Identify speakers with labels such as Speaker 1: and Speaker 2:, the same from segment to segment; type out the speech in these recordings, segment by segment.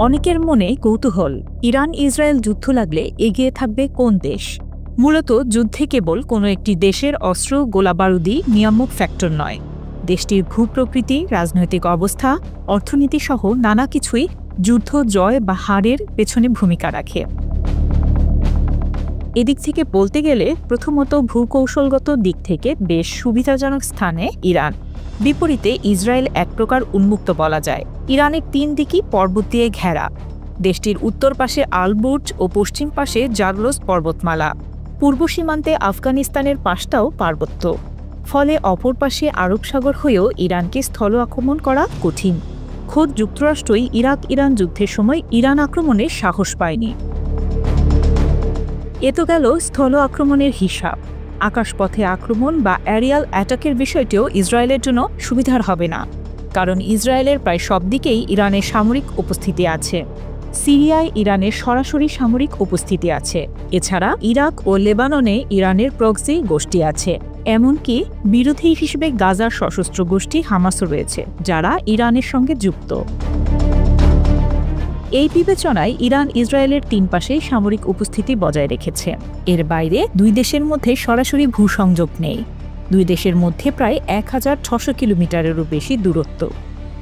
Speaker 1: অনেকের মনে কৌতূহল, ইরান ইসরায়েল যুদ্ধ লাগলে এগিয়ে থাকবে কোন দেশ? মূলত যুদ্ধে কেবল কোনো একটি দেশের অস্ত্র গোলাবারুদই নিয়ামক ফ্যাক্টর নয়। দেশটির ভূপ্রকৃতি, রাজনৈতিক অবস্থা, অর্থনীতি সহ নানা কিছুই যুদ্ধ জয় বা হারের পেছনে ভূমিকা রাখে। এদিক থেকে বলতে গেলে প্রথমত ভূকৌশলগত দিক থেকে বেশ সুবিধাজনক স্থানে ইরান। বিপরীতে ইসরায়েল এক প্রকার উন্মুক্ত বলা যায়। ইরানের 3 দিকই পর্বত দিয়ে ঘেরা। দেশটির উত্তর পাশে আল-বুর্জ ও পশ্চিম পাশে জাগলোস পর্বতমালা। পূর্ব সীমান্তে আফগানিস্তানের পাশটাও পার্বত্য। ফলে অপর পাশে আরব সাগর হয়েও ইরানকে স্থল আক্রমণ করা কঠিন। খোদ যুক্তরাষ্ট্রই ইরাক-ইরান যুদ্ধের সময় ইরান আক্রমণের সাহস পায়নি। এ তো গেল স্থল আক্রমণের হিসাব। আকাশপথে আক্রমণ বা অ্যারিয়াল অ্যাটাকের বিষয়টিও ইসরায়েলের জন্য সুবিধার হবে না, কারণ ইসরায়েলের প্রায় সব দিকেই ইরানের সামরিক উপস্থিতি আছে। সিরিয়ায় ইরানের সরাসরি সামরিক উপস্থিতি আছে। এছাড়া ইরাক ও লেবাননে ইরানের প্রক্সি গোষ্ঠী আছে। এমনকি বিরোধী হিসেবে গাজার সশস্ত্র গোষ্ঠী হামাসও রয়েছে, যারা ইরানের সঙ্গে যুক্ত। এই বিবেচনায় ইরান ইসরায়েলের 3 পাশেই সামরিক উপস্থিতি বজায় রেখেছে। এর বাইরে 2 দেশের মধ্যে সরাসরি ভূসংযোগ নেই। 2 দেশের মধ্যে প্রায় 1600 কিলোমিটারেরও বেশি দূরত্ব।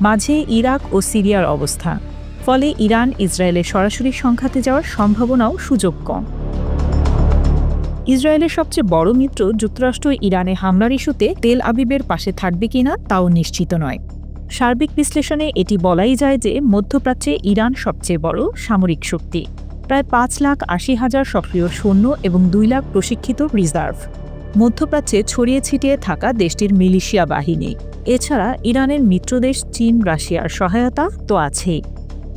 Speaker 1: মাঝে ইরাক ও সিরিয়ার অবস্থান। ফলে ইরান ইসরায়েলের সরাসরি সংঘাতে যাওয়ার সম্ভাবনাও সুযোগ কম। ইসরায়েলের সবচেয়ে বড় মিত্র যুক্তরাষ্ট্র ইরানে হামলার ইস্যুতে তেল আবিবের পাশে থাকবে কিনা তাও নিশ্চিত নয়। সার্বিক বিশ্লেষণে এটি বলাই যায় যে মধ্যপ্রাচ্যে ইরান সবচেয়ে বড় সামরিক শক্তি। প্রায় 5,80,000 সক্রিয় সৈন্য এবং 2 লাখ প্রশিক্ষিত রিজার্ভ। মধ্যপ্রাচ্যে ছড়িয়ে ছিটিয়ে থাকা দেশটির মিলিশিয়া বাহিনী। এছাড়া ইরানের মিত্রদেশ চীন, রাশিয়ার সহায়তা তো আছেই।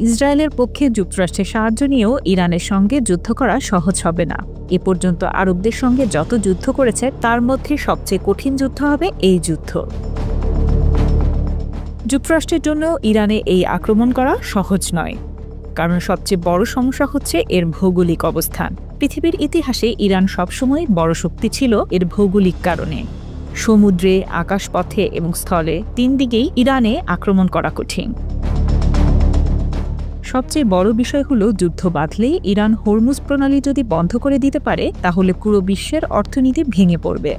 Speaker 1: ইসরায়েলের পক্ষে যুক্তরাষ্ট্রের সাহায্য নিয়েও ইরানের সঙ্গে যুদ্ধ করা সহজ হবে না। এ পর্যন্ত আরবদের সঙ্গে যত যুদ্ধ করেছে তার মধ্যে সবচেয়ে কঠিন যুদ্ধ হবে এই যুদ্ধ। যুক্তরাষ্ট্রের জন্য ইরানে এই আক্রমণ করা সহজ নয়, কারণ সবচেয়ে বড় সমস্যা হচ্ছে এর ভৌগোলিক অবস্থান। পৃথিবীর ইতিহাসে ইরান সবসময় বড় শক্তি ছিল এর ভৌগোলিক কারণে। সমুদ্রে, আকাশপথে এবং স্থলে 3 দিকেই ইরানে আক্রমণ করা কঠিন। সবচেয়ে বড় বিষয় হলো যুদ্ধ বাঁধলেই ইরান হরমুজ প্রণালী যদি বন্ধ করে দিতে পারে, তাহলে পুরো বিশ্বের অর্থনীতি ভেঙে পড়বে।